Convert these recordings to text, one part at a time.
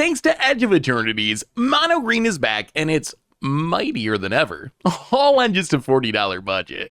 Thanks to Edge of Eternities, Mono Green is back and it's mightier than ever, all on just a $40 budget.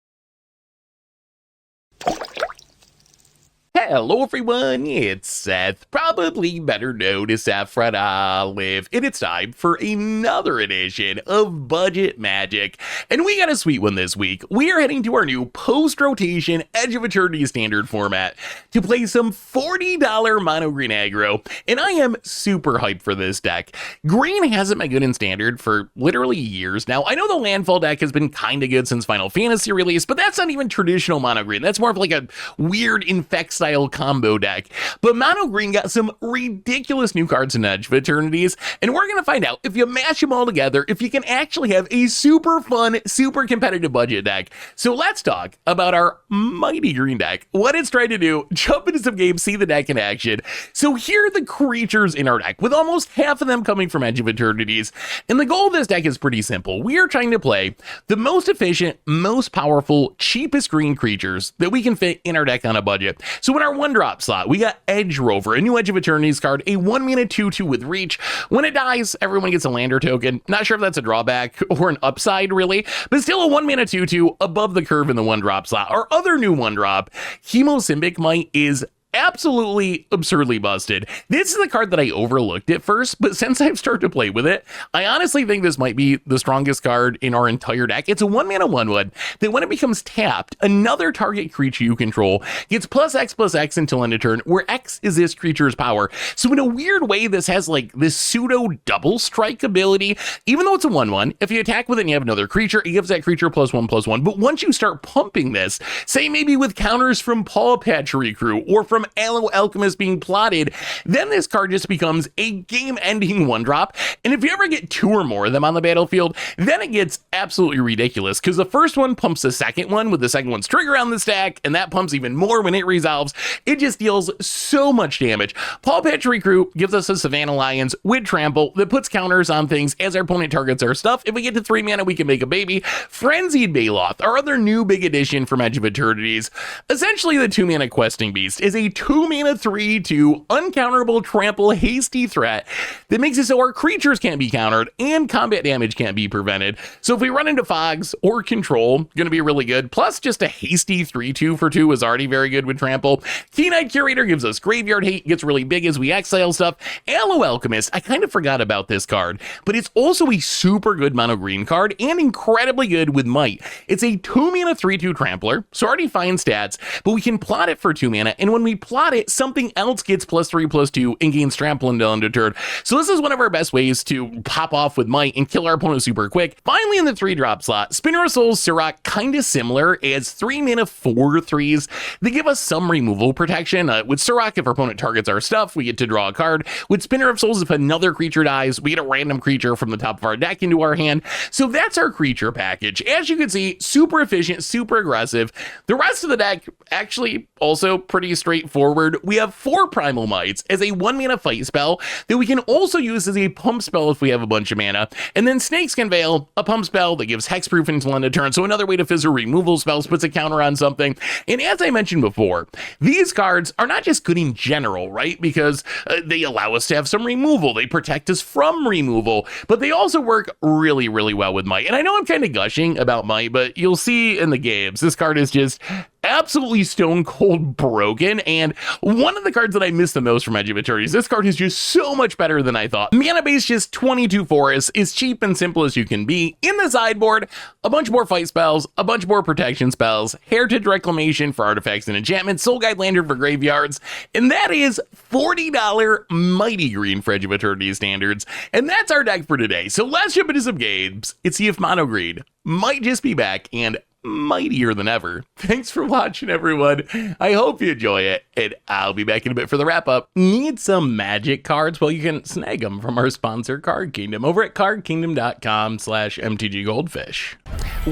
Hello everyone, it's Seth, probably better known as Saffron Olive, and it's time for another edition of Budget Magic. And we got a sweet one this week. We are heading to our new post-rotation Edge of Eternity standard format to play some $40 mono green aggro, and I am super hyped for this deck. Green hasn't been good in standard for literally years now. I know the landfall deck has been kinda good since Final Fantasy release, but that's not even traditional mono green. That's more of like a weird infect style combo deck. But mono green got some ridiculous new cards in Edge of Eternities, and we're gonna find out if you mash them all together, if you can actually have a super fun, super competitive budget deck. So let's talk about our mighty green deck, what it's trying to do, jump into some games, see the deck in action. So here are the creatures in our deck, with almost half of them coming from Edge of Eternities. And the goal of this deck is pretty simple. We are trying to play the most efficient, most powerful, cheapest green creatures that we can fit in our deck on a budget. So in our 1-drop slot, we got Edge Rover, a new Edge of Eternities card, a 1-mana 2/2 with reach. When it dies, everyone gets a lander token. Not sure if that's a drawback or an upside, really, but still a 1-mana 2/2 above the curve in the 1-drop slot. Our other new 1-drop, Hemosymbic Mite, is absolutely absurdly busted. This is the card that I overlooked at first, but since I've started to play with it, I honestly think this might be the strongest card in our entire deck. It's a 1-mana 1/1 that when it becomes tapped, another target creature you control gets +X/+X until end of turn, where X is this creature's power. So in a weird way, this has like this pseudo double strike ability. Even though it's a 1/1, if you attack with it and you have another creature, it gives that creature +1/+1. But once you start pumping this, say maybe with counters from Paw Patchery Crew or from Aloe Alchemist being plotted, then this card just becomes a game-ending 1-drop. And if you ever get 2 or more of them on the battlefield, then it gets absolutely ridiculous, because the first one pumps the second one with the second one's trigger on the stack, and that pumps even more when it resolves. It just deals so much damage. Paw Patchery Crew gives us a Savannah Lions with Trample that puts counters on things as our opponent targets our stuff. If we get to 3 mana, we can make a baby. Frenzied Baloth, our other new big addition from Edge of Eternities. Essentially, the 2-mana Questing Beast is a 2-mana 3/2 uncounterable trample hasty threat that makes it so our creatures can't be countered and combat damage can't be prevented. So if we run into Fogs or Control, gonna be really good. Plus just a hasty 3/2 for 2 is already very good with Trample. Keen-Eyed Curator gives us Graveyard Hate, gets really big as we exile stuff. Aloe Alchemist, I kind of forgot about this card, but it's also a super good mono green card and incredibly good with Might. It's a 2-mana 3/2 Trampler, so already fine stats, but we can plot it for 2 mana, and when we plot it, something else gets +3/+2 and gains Trample until end of turn. So this is one of our best ways to pop off with Might and kill our opponent super quick. Finally, in the 3-drop slot, Spinner of Souls Sirach, kinda similar, as 3-mana 4/3s. They give us some removal protection. With Sirach, if our opponent targets our stuff, we get to draw a card. With Spinner of Souls, if another creature dies, we get a random creature from the top of our deck into our hand. So that's our creature package. As you can see, super efficient, super aggressive. The rest of the deck, actually, also pretty straightforward. We have 4 Primal Mites as a 1-mana fight spell that we can also use as a pump spell if we have a bunch of mana. And then Snakeskin Veil, a pump spell that gives hexproof until end of turn. So another way to fizzle removal spells, puts a counter on something. And as I mentioned before, these cards are not just good in general, right? Because they allow us to have some removal. They protect us from removal, but they also work really, really well with Might. And I know I'm kind of gushing about Might, but you'll see in the games, this card is just absolutely stone cold broken, and one of the cards that I miss the most from Edge of Eternities, this card is just so much better than I thought. Mana base just 22 forests is cheap and simple as you can be. In the sideboard, a bunch more fight spells, a bunch more protection spells, Heritage Reclamation for artifacts and enchantments, Soul Guide Lantern for graveyards, and that is $40 mighty green for Edge of Eternity standards. And that's our deck for today. So let's jump into some games and see if mono green might just be back and mightier than ever. Thanks for watching, everyone. I hope you enjoy it, and I'll be back in a bit for the wrap-up. Need some magic cards? Well, you can snag them from our sponsor, Card Kingdom, over at cardkingdom.com/mtggoldfish.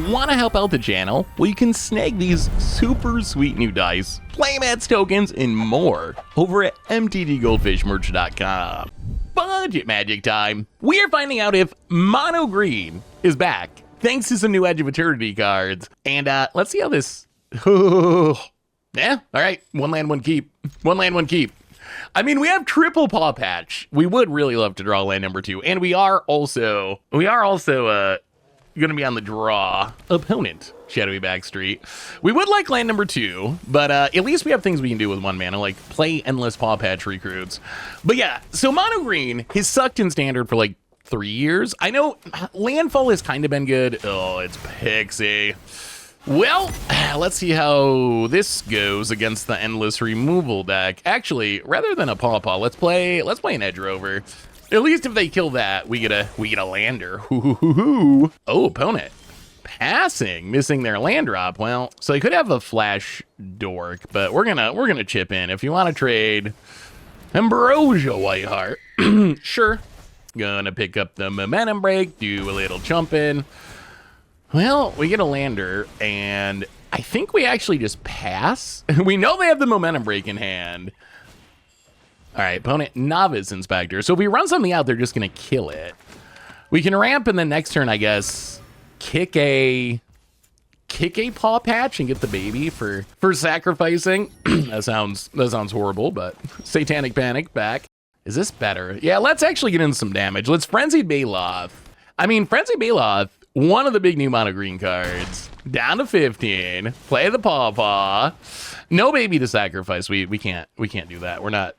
Want to help out the channel? Well, you can snag these super sweet new dice, playmats, tokens, and more over at mtggoldfishmerch.com. Budget magic time. We are finding out if mono green is back, thanks to some new Edge of Eternity cards. And let's see how this... Yeah, all right. 1 land, 1 keep. 1 land, 1 keep. I mean, we have triple Paw Patch. We would really love to draw land number 2, and we are also going to be on the draw opponent, Shadowy Backstreet. We would like land number 2, but at least we have things we can do with 1 mana, like play endless Paw Patch recruits. But yeah, so mono green has sucked in standard for like 3 years. I know landfall has kind of been good. Oh, it's Pixie. Well, let's see how this goes against the endless removal deck. Actually, rather than a Paw, let's play an Edge Rover. At least if they kill that, we get a lander. Oh, opponent passing, missing their land drop. Well, so they could have a flash dork, but we're gonna chip in. If you want to trade Ambrosia Whiteheart, sure. Gonna pick up the momentum break, do a little jump in. Well, we get a lander, and I think we actually just pass. We know they have the momentum break in hand. All right, opponent Novice Inspector. So if we run something out, they're just going to kill it. We can ramp, and then next turn, I guess, kick a Paw Patch and get the baby for sacrificing. that sounds horrible, but Satanic Panic back. Is this better? Yeah, let's actually get in some damage. Let's Frenzied Baloth. I mean, Frenzied Baloth, one of the big new mono green cards. Down to 15. Play the Paw. No baby to sacrifice. We can't do that. We're not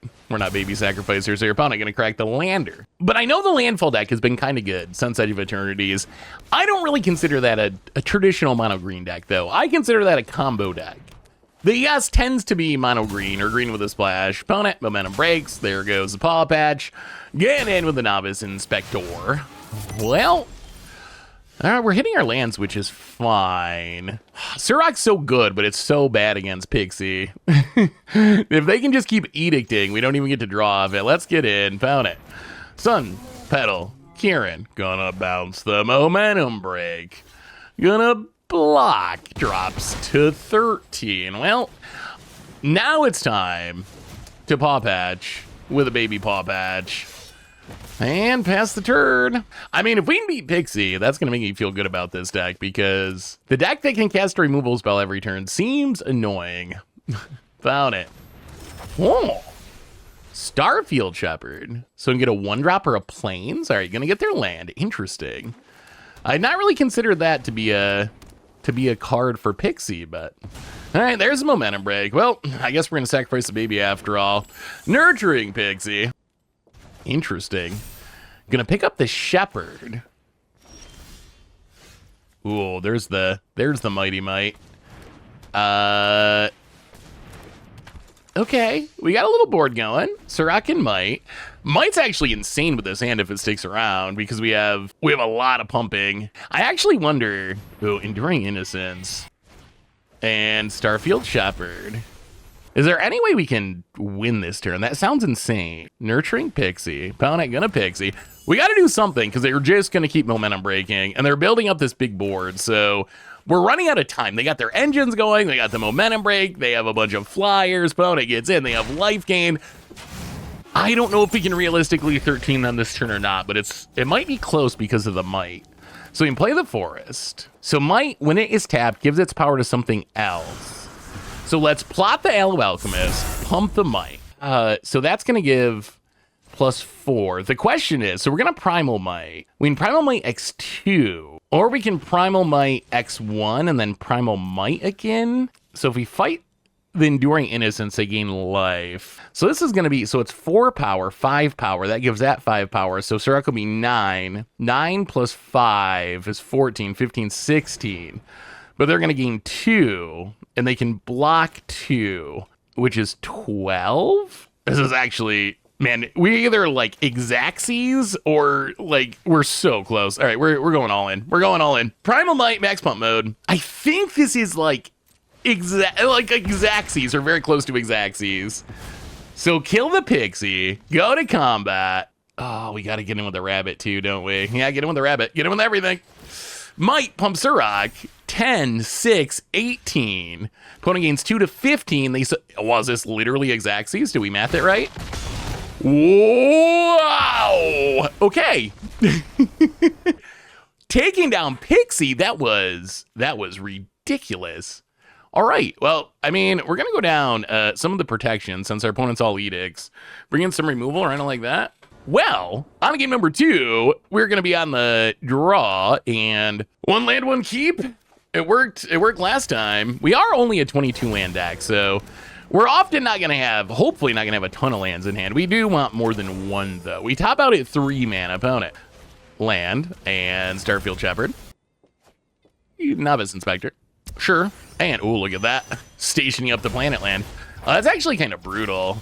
baby sacrificers. So your opponent gonna crack the lander. But I know the landfall deck has been kind of good since Edge of Eternities. I don't really consider that a traditional mono green deck though. I consider that a combo deck. The yes tends to be mono green or green with a splash. Opponent momentum breaks. There goes the Paw Patch. Get in with the Novice Inspector. Well, all right, we're hitting our lands, which is fine. Surrak's so good, but it's so bad against Pixie. If they can just keep edicting, we don't even get to draw off it. Let's get in. Found it. Sun, Petal, Kieran. Gonna bounce the momentum break. Gonna block. Drops to 13. Well, now it's time to Paw Patch with a baby Paw Patch. And pass the turn. I mean, if we can beat Pixie, that's going to make me feel good about this deck because the deck that can cast a removal spell every turn seems annoying. Found it. Oh, Starfield Shepherd. So we can get a 1-drop or a Plains. All right, going to get their land. Interesting. I'd not really considered that to be a card for Pixie, but all right, there's a momentum break. Well, I guess we're going to sacrifice the baby after all. Nurturing Pixie. Interesting. Gonna pick up the Shepherd. Ooh, there's the Mite-y. Okay, we got a little board going. Surrak and Mite. Mite's actually insane with this hand if it sticks around because we have a lot of pumping. I actually wonder. Ooh, Enduring Innocence and Starfield Shepherd. Is there any way we can win this turn? That sounds insane. Nurturing Pixie. Opponent gonna Pixie. We got to do something because they're just going to keep momentum breaking, and they're building up this big board, so we're running out of time. They got their engines going. They got the momentum break. They have a bunch of flyers. Opponent gets in. They have life gain. I don't know if we can realistically 13 on this turn or not, but it might be close because of the Mite. So we can play the Forest. So Mite, when it is tapped, gives its power to something else. So let's plot the Aloe Alchemist, pump the Mite. So that's going to give +4. The question is, so we're going to Primal Mite. We can Primal Mite X2, or we can Primal Mite X1 and then Primal Mite again. So if we fight the Enduring Innocence, they gain life. So this is going to be, so it's 4 power, 5 power. That gives that 5 power. So Surrak will be 9. 9 plus 5 is 14, 15, 16. But they're going to gain 2, and they can block 2, which is 12. This is actually, man, we either like Xaxes or like we're so close. All right, we're going all in. We're going all in. Primal Mite, max pump mode. I think this is like Xaxes or very close to Xaxes. So kill the Pixie, go to combat. Oh, we got to get in with the rabbit too, don't we? Yeah, get in with the rabbit. Get in with everything. Mite, pump Surrak, 10, 6, 18. Opponent gains 2 to 15. Was this literally Xaxes? Did we math it right? Wow! Okay. Taking down Pixie, that was ridiculous. All right, well, I mean, we're going to go down some of the protection since our opponent's all edicts. Bring in some removal or anything like that. Well, on game number 2, we're going to be on the draw, and 1 land, 1 keep. It worked last time. We are only a 22 land deck, so we're often not going to have, hopefully not going to have a ton of lands in hand. We do want more than 1, though. We top out at 3 mana opponent. Land and Starfield Shepherd. Novice Inspector. Sure. And, ooh, look at that. Stationing up the planet land. That's actually kind of brutal.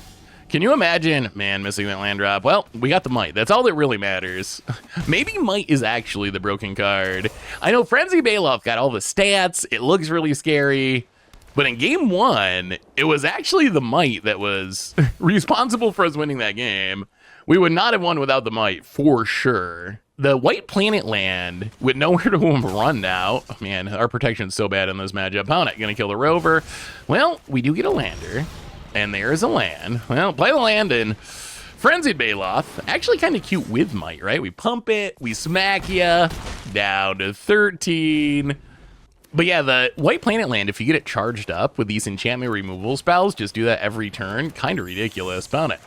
Can you imagine, man, missing that land drop? Well, we got the Mite. That's all that really matters. Maybe Mite is actually the broken card. I know Frenzy Baloth got all the stats. It looks really scary. But in game 1, it was actually the Mite that was responsible for us winning that game. We would not have won without the Mite, for sure. The white planet land with nowhere to run now. Oh, man, our protection's so bad in this matchup. Opponent gonna kill the rover. Well, we do get a lander. And there's a land. Well, play the land in Frenzied Baloth. Actually kind of cute with Mite, right? We pump it, we smack ya down to 13. But yeah, the white planet land, if you get it charged up with these enchantment removal spells, just do that every turn. Kind of ridiculous. Opponent.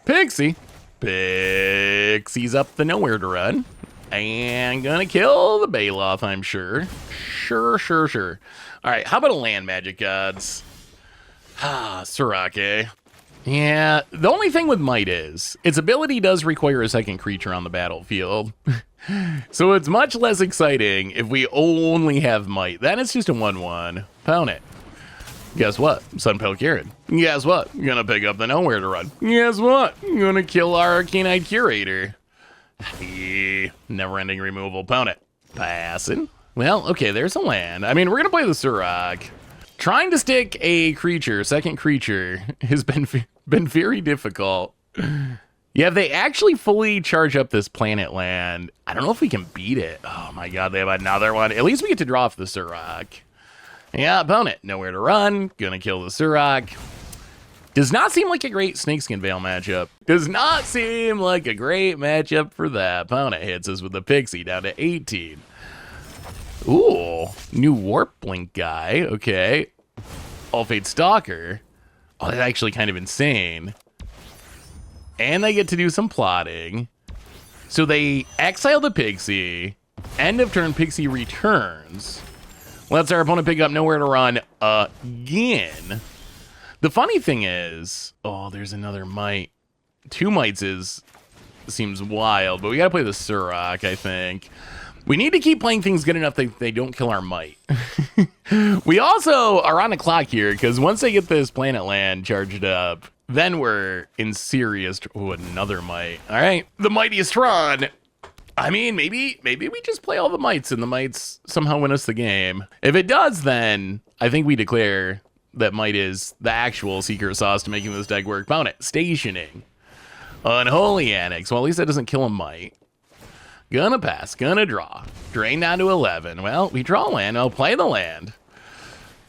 Pixie. Pixie's up the nowhere to run. And gonna kill the Baloth, I'm sure. Sure. All right, how about a land, Magic Gods? Sorake. Yeah, the only thing with Mite is, its ability does require a second creature on the battlefield. So it's much less exciting if we only have Mite. Then it's just a 1/1. Opponent. Guess what? Sunpale Kieran. Guess what? You're gonna pick up the nowhere to run. Guess what? You're gonna kill our Arcanite Curator. Never-ending removal. Opponent. Passing. Well, okay, there's a land. I mean, we're gonna play the Surrak. Trying to stick a creature, second creature, has been very difficult. Yeah, if they actually fully charge up this planet land, I don't know if we can beat it. Oh my god, they have another one. At least we get to draw off the Surrak. Yeah, opponent, nowhere to run, gonna kill the Surrak. Does not seem like a great Snakeskin Veil matchup. Does not seem like a great matchup for that. Opponent hits us with the Pixie down to 18. Ooh, new Warp Blink guy, okay. All Fate Stalker. Oh, that's actually kind of insane. And they get to do some plotting. So they exile the Pixie. End of turn, Pixie returns. Lets our opponent pick up nowhere to run again. The funny thing is, oh, there's another Mite. 2 Mites seems wild, but we gotta play the Surrak, I think. We need to keep playing things good enough that they don't kill our Mite. We also are on the clock here, because once they get this planet land charged up, then we're in serious... Oh, another Mite. All right, the Mightiest Tron. I mean, maybe we just play all the Mites, and the Mites somehow win us the game. If it does, then I think we declare that Mite is the actual secret sauce to making this deck work. Opponent, stationing. Unholy Annex. Well, at least that doesn't kill a Mite. Gonna pass, gonna draw. Drain down to 11. Well, we draw land. I'll play the land.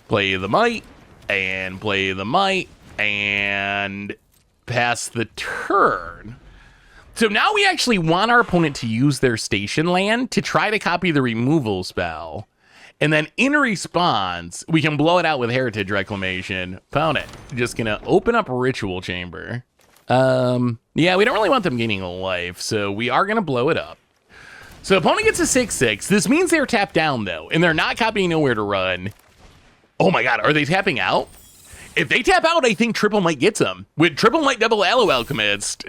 Play the Mite, and play the Mite, and pass the turn. So now we actually want our opponent to use their station land to try to copy the removal spell. And then in response, we can blow it out with Heritage Reclamation. Opponent, just gonna open up Ritual Chamber. Yeah, we don't really want them gaining a life, so we are gonna blow it up. So opponent gets a 6/6. This means they're tapped down, though, and they're not copying nowhere to run. Oh my god, are they tapping out? If they tap out, I think Triple Mite gets them. With Triple Mite Double Aloe Alchemist,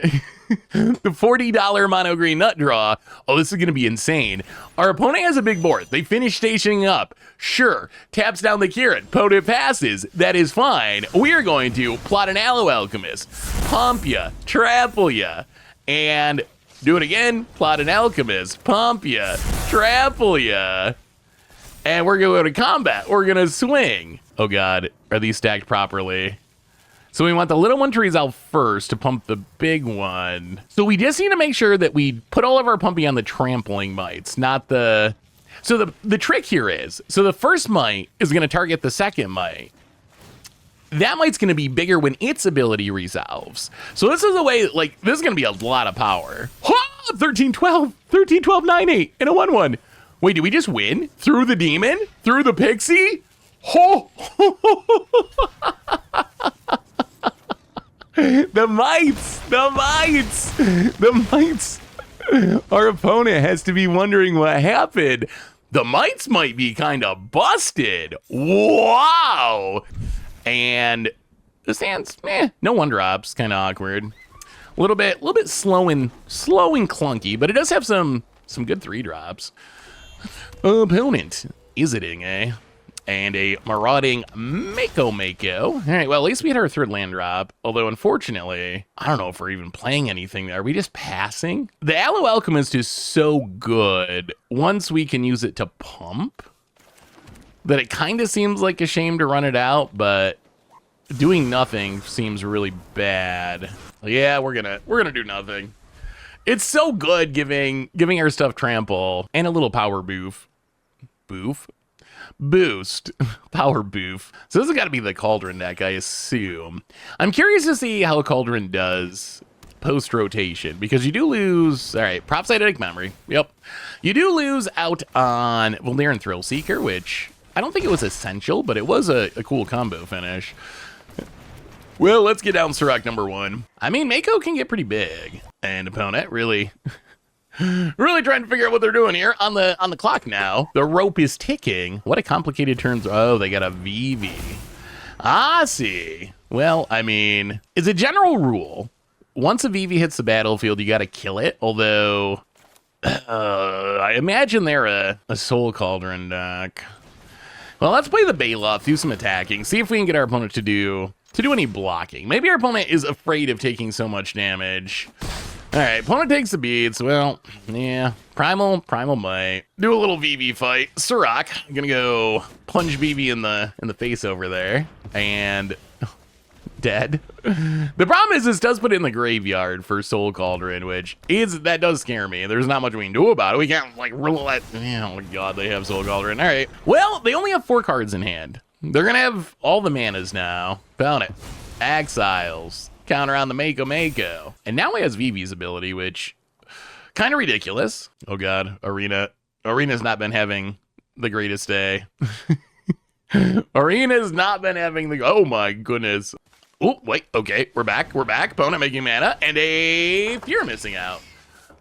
the $40 mono green nut draw. Oh, this is going to be insane. Our opponent has a big board. They finish stationing up. Sure, taps down the Kieran. Opponent passes. That is fine. We are going to plot an Aloe Alchemist. Pump ya. Trample ya. And... do it again, plot an Alchemist, pump ya, trample ya, and we're gonna go to combat. We're gonna swing. Oh god, are these stacked properly? So we want the little one to resolve first to pump the big one. So we just need to make sure that we put all of our pumping on the trampling mites, not the... So the trick here is, so the first mite is gonna target the second mite. That mite's going to be bigger when its ability resolves. So this is a way, like, this is going to be a lot of power. 13-12, 13-12, 9-8, and a 1-1. Wait, did we just win? Through the demon? Through the pixie? Oh! The mites! The mites! The mites! Our opponent has to be wondering what happened. The mites might be kind of busted. Wow! And the stands, no one drops. Kind of awkward. A little bit slow and clunky, but it does have some good 3-drops. Opponent is it and a marauding Mako. All right, well, at least we had our 3rd land drop. Although, unfortunately, I don't know if we're even playing anything there. Are we just passing? The Aloe Alchemist is so good once we can use it to pump that it kind of seems like a shame to run it out, but doing nothing seems really bad. Yeah, we're gonna do nothing. It's so good giving our stuff trample and a little power boost. Power boof. So this has got to be the Cauldron deck, I assume. I'm curious to see how Cauldron does post-rotation, because you do lose... All right, Prophetic Memory. Yep. You do lose out on Voldaren Thrillseeker, which I don't think it was essential, but it was a cool combo finish. Well, let's get down Surrak number 1. I mean, Mako can get pretty big. And opponent really... really trying to figure out what they're doing here on the clock now. The rope is ticking. What a complicated turn. Oh, they got a VV. I see. Well, I mean, it's a general rule. Once a VV hits the battlefield, you got to kill it. Although, I imagine they're a Soul Cauldron deck. Well, let's play the Baloth, do some attacking, see if we can get our opponent to do any blocking. Maybe our opponent is afraid of taking so much damage. All right, opponent takes the beats. Well, yeah, primal might do a little VV fight. Surrak, gonna go plunge VV in the face over there, and dead. The problem is this does put it in the graveyard for Soul Cauldron, that does scare me. There's not much we can do about it. We can't like roulette. Oh my god, they have Soul Cauldron. All right, well, they only have 4 cards in hand. They're gonna have all the manas now. Found it. Exiles. Counter on the Mako. And now he has VV's ability, which kind of ridiculous. Oh god, Arena's not been having the greatest day. Arena's not been having the, oh my goodness. Oh, wait, okay, we're back. Opponent making mana, and a Fear missing out.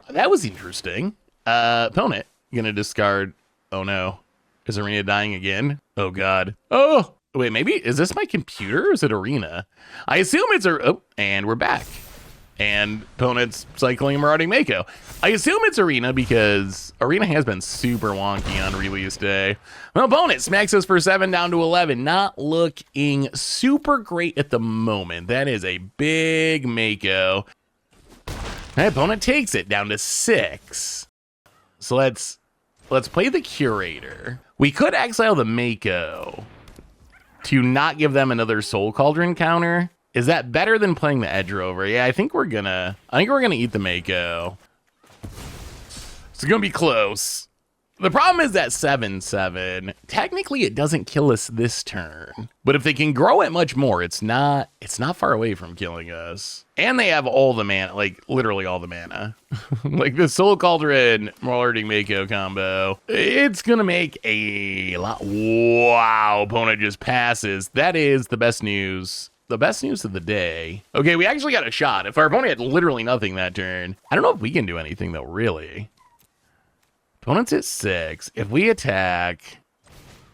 That was interesting. Opponent gonna discard, oh no. Is Arena dying again? Oh god. Oh! Wait, maybe, is this my computer or is it Arena? I assume it's and we're back. And opponent's cycling Marauding Mako. I assume it's Arena because Arena has been super wonky on release day. Well, opponent smacks us for 7 down to 11. Not looking super great at the moment. That is a big Mako. My opponent takes it down to 6. So let's play the Curator. We could exile the Mako to not give them another Soul Cauldron counter. Is that better than playing the Edge Rover? Yeah, I think we're gonna eat the Mako. It's gonna be close. The problem is that 7/7. Technically, it doesn't kill us this turn, but if they can grow it much more, it's not far away from killing us. And they have all the mana, like literally all the mana. Like the Soul Cauldron Marauding Mako combo. It's gonna make a lot. Wow, opponent just passes. That is the best news. The best news of the day. Okay, we actually got a shot. If our opponent had literally nothing that turn, I don't know if we can do anything though, really. Opponent's at 6. If we attack,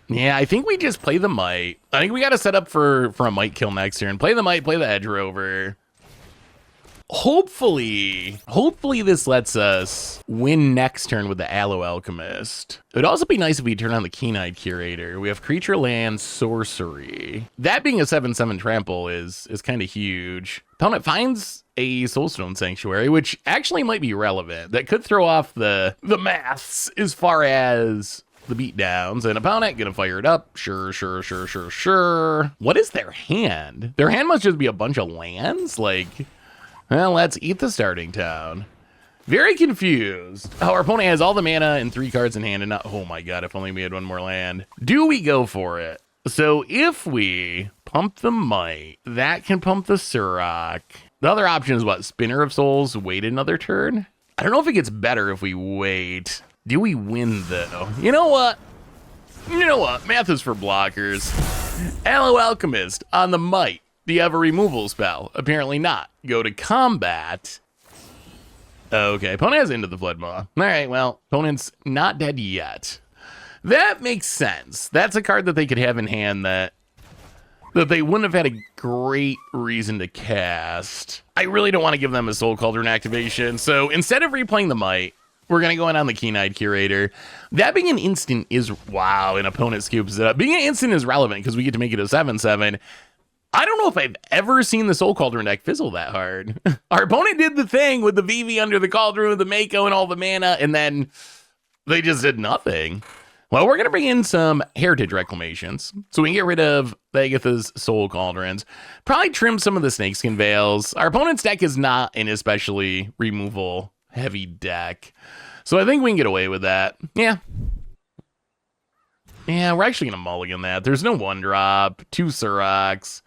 yeah, I think we just play the Mite. I think we got to set up for a Mite kill next turn. Play the Mite, play the Edge Rover. Hopefully this lets us win next turn with the Aloe Alchemist. It would also be nice if we turn on the Keen-Eyed Curator. We have Creature, Land, Sorcery. That being a 7/7 trample is kind of huge. Opponent finds a Soulstone Sanctuary, which actually might be relevant. That could throw off the maths as far as the beatdowns. And opponent gonna fire it up. Sure. What is their hand? Their hand must just be a bunch of lands? Like, well, let's eat the starting town. Very confused. Our opponent has all the mana and 3 cards in hand and not, oh my god, if only we had 1 more land. Do we go for it? So if we pump the Mite, that can pump the Surrak. The other option is what? Spinner of Souls, wait another turn? I don't know if it gets better if we wait. Do we win though? You know what? You know what? Math is for blockers. Aloe Alchemist on the Mite. Do you have a removal spell? Apparently not. Go to combat. Okay, opponent has Into the Floodmaw. Alright, well, opponent's not dead yet. That makes sense. That's a card that they could have in hand that they wouldn't have had a great reason to cast. I really don't want to give them a Soul Cauldron activation, so instead of replaying the Mite, we're going to go in on the Keen-Eyed Curator. That being an instant is, wow, an opponent scoops it up. Being an instant is relevant because we get to make it a 7/7. I don't know if I've ever seen the Soul Cauldron deck fizzle that hard. Our opponent did the thing with the VV under the Cauldron with the Mako and all the mana, and then they just did nothing. Well, we're going to bring in some Heritage Reclamations, so we can get rid of the Agatha's Soul Cauldrons. Probably trim some of the Snakeskin Veils. Our opponent's deck is not an especially removal-heavy deck, so I think we can get away with that. Yeah, we're actually going to mulligan that. There's no 1-drop, 2 Surox.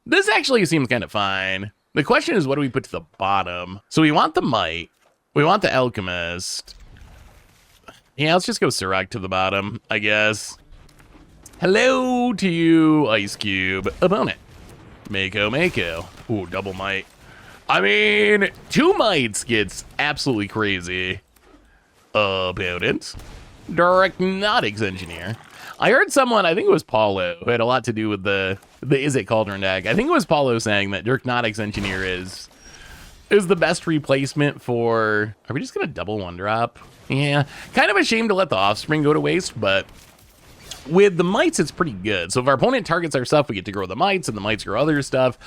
This actually seems kind of fine. The question is, what do we put to the bottom? So we want the Mite. We want the Alchemist. Yeah, let's just go Suroc to the bottom, I guess. Hello to you, Ice Cube. Opponent. Mako. Ooh, double Mite. I mean, 2 Mites gets absolutely crazy. Opponent. Draconics Engineer. I heard someone, I think it was Paulo, who had a lot to do with the Izzet Cauldron deck. I think it was Paulo saying that Draconics Engineer is the best replacement for... Are we just going to double 1-drop? Yeah, kind of a shame to let the Offspring go to waste, but with the Mites, it's pretty good. So if our opponent targets our stuff, we get to grow the Mites, and the Mites grow other stuff.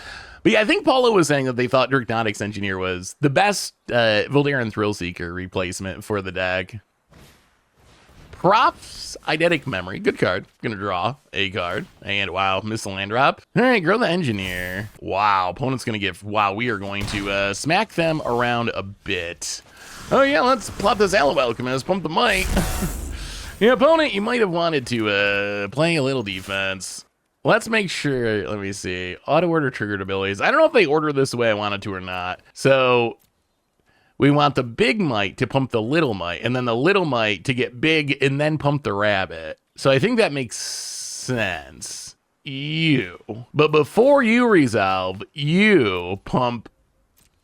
But yeah, I think Paulo was saying that they thought Draconics Engineer was the best Voldaren Thrillseeker replacement for the deck. Props, Eidetic Memory. Good card. Gonna draw a card. And wow, miss the land drop. All right, grow the Engineer. Wow, opponent's gonna get... Wow, we are going to smack them around a bit. Oh yeah, let's plop this Aloe Alchemist, pump the Mite. Yeah, opponent, you might have wanted to play a little defense. Let's make sure, let me see. Auto order triggered abilities. I don't know if they order this the way I wanted to or not. So we want the big Mite to pump the little Mite, and then the little Mite to get big and then pump the rabbit. So I think that makes sense. But before you resolve, you pump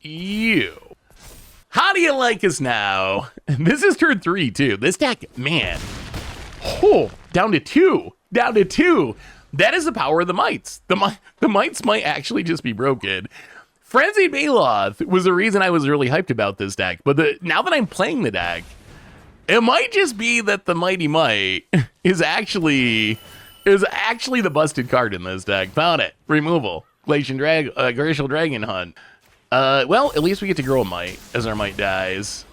you. How do you like us now? This is turn 3, too. This deck, man. Oh, down to 2. Down to 2. That is the power of the Mites. The Mites might actually just be broken. Frenzied Baloth was the reason I was really hyped about this deck. But now that I'm playing the deck, it might just be that the Mighty Mite is actually the busted card in this deck. Found it. Removal. Glacial Dragon Hunt. Well, at least we get to grow a Mite as our Mite dies.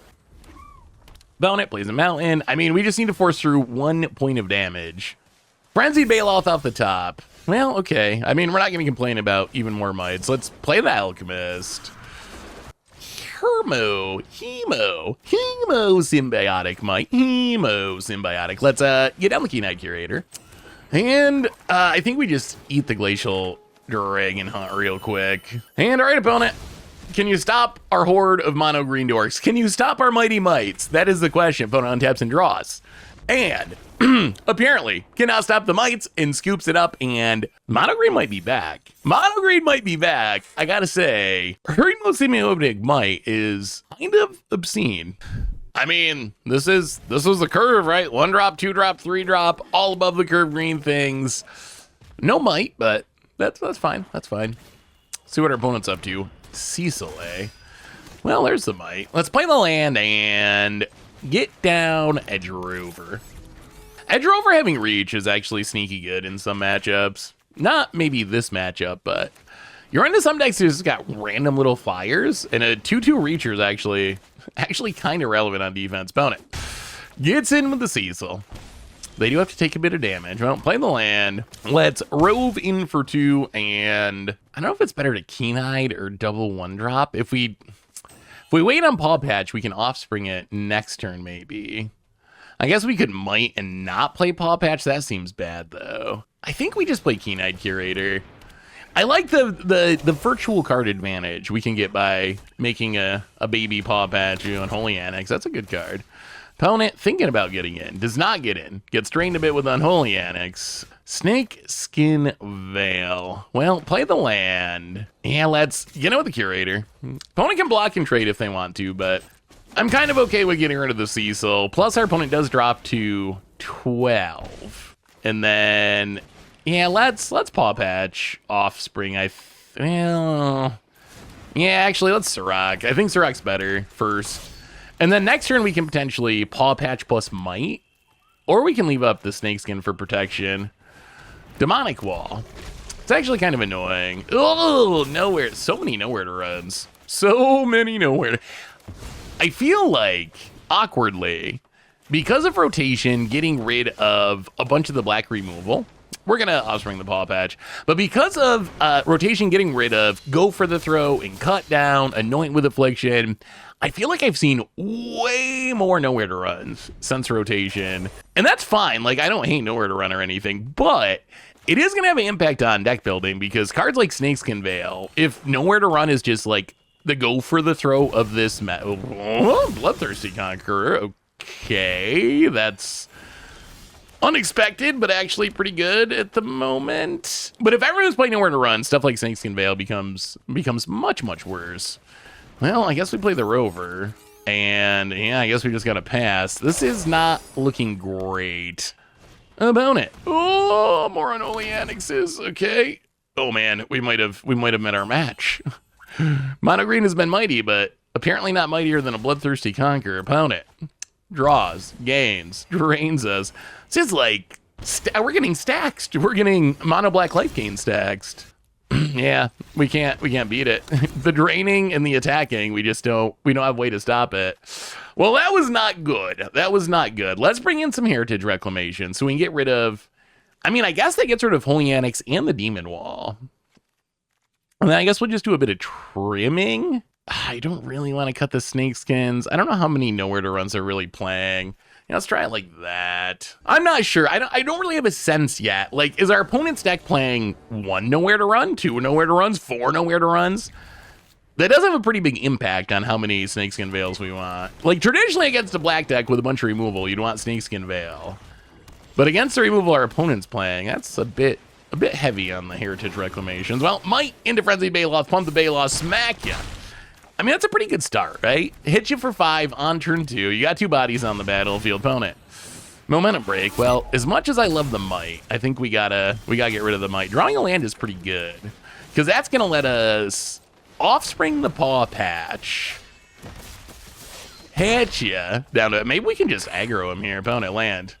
Bone it, Blazing Mountain. I mean, we just need to force through 1 point of damage. Frenzied Baloth off the top. Well, okay. I mean, we're not going to complain about even more Mites. Let's play the Alchemist. Hemo Symbiotic Mite. Hemo Symbiotic. Let's get down the Keen-Eyed Curator. And I think we just eat the Glacial Dragon Hunt real quick. And all right, opponent. Can you stop our horde of mono green dorks? Can you stop our mighty Mites? That is the question. Opponent untaps and draws. And apparently cannot stop the Mites and scoops it up, and mono green might be back. Mono green might be back. I gotta say, Hurimo Semiotic Mite is kind of obscene. I mean, this was the curve, right? 1-drop, 2-drop, 3-drop, all above the curve green things. No Mite, but that's fine. That's fine. See what our opponent's up to. Cecil, eh? Well, there's the Mite. Let's play the land and get down Edge Rover. Edge Rover having reach is actually sneaky good in some matchups. Not maybe this matchup, but you're into some decks who's got random little flyers, and a 2/2 reacher is actually kind of relevant on defense. Opponent gets in with the Cecil. They do have to take a bit of damage. Well, play the land. Let's rove in for 2, and I don't know if it's better to Keen-Eyed or double 1-drop. If we wait on Paw Patch, we can Offspring it next turn, maybe. I guess we could Mite and not play Paw Patch. That seems bad, though. I think we just play Keen-Eyed Curator. I like the virtual card advantage we can get by making a baby Paw Patch on Holy Annex. That's a good card. Opponent thinking about getting in. Does not get in. Gets drained a bit with Unholy Annex. Snake Skin Veil. Well, play the land. Yeah, let's get in with the Curator. Opponent can block and trade if they want to, but I'm kind of okay with getting rid of the Cecil. Plus, our opponent does drop to 12. And then, yeah, let's Paw Patch Offspring. Well, yeah, actually, let's Sirach. I think Sirach's better first. And then next turn, we can potentially Paw Patch plus Mite. Or we can leave up the Snakeskin for protection. Demonic Wall. It's actually kind of annoying. Oh, nowhere. So many nowhere to runs. So many nowhere. I feel like, awkwardly, because of rotation, getting rid of a bunch of the black removal, we're going to Offspring the Paw Patch. But because of rotation getting rid of Go for the Throw and Cut Down, Anoint with Affliction, I feel like I've seen way more nowhere to runs since rotation. And that's fine. Like, I don't hate nowhere to run or anything, but it is going to have an impact on deck building because cards like Snakeskin Veil, if nowhere to run is just like the Go for the Throw of this Bloodthirsty Conqueror. Okay, that's unexpected, but actually pretty good at the moment. But if everyone's playing nowhere to run, stuff like Snakeskin Veil becomes much, much worse. Well, I guess we play the Rover, and yeah, I guess we just gotta pass. This is not looking great. Opponent. Oh, more Unholy Annexes. Okay. Oh man, we might have met our match. Mono green has been mighty, but apparently not mightier than a Bloodthirsty Conqueror. Opponent draws, gains, drains us. This is like we're getting stacked. We're getting mono black life gain stacked. Yeah, we can't beat it. The draining and the attacking, we don't have a way to stop it. Well, that was not good. That was not good. Let's bring in some Heritage Reclamation so we can get rid of, I mean, I guess that gets rid of Holy Annex and the Demon Wall. And then I guess we'll just do a bit of trimming. I don't really want to cut the Snakeskins. I don't know how many nowhere to runs are really playing. Yeah, let's try it like that. I'm not sure. I don't really have a sense yet. Like, is our opponent's deck playing 1 nowhere to run, 2 nowhere to runs, 4 nowhere to runs? That does have a pretty big impact on how many Snakeskin Veils we want. Like, traditionally against a black deck with a bunch of removal, you'd want Snakeskin Veil. But against the removal our opponent's playing, that's a bit heavy on the Heritage Reclamations. Well, Mite into Frenzy Baloth, pump the Baloth, smack ya. I mean, that's a pretty good start, right? Hit you for 5 on turn 2. You got 2 bodies on the battlefield, opponent. Momentum break. Well, as much as I love the Mite, I think we gotta get rid of the Mite. Drawing a land is pretty good because that's gonna let us Offspring the Paw Patch. Hit ya down to it. Maybe we can just aggro him here, opponent land.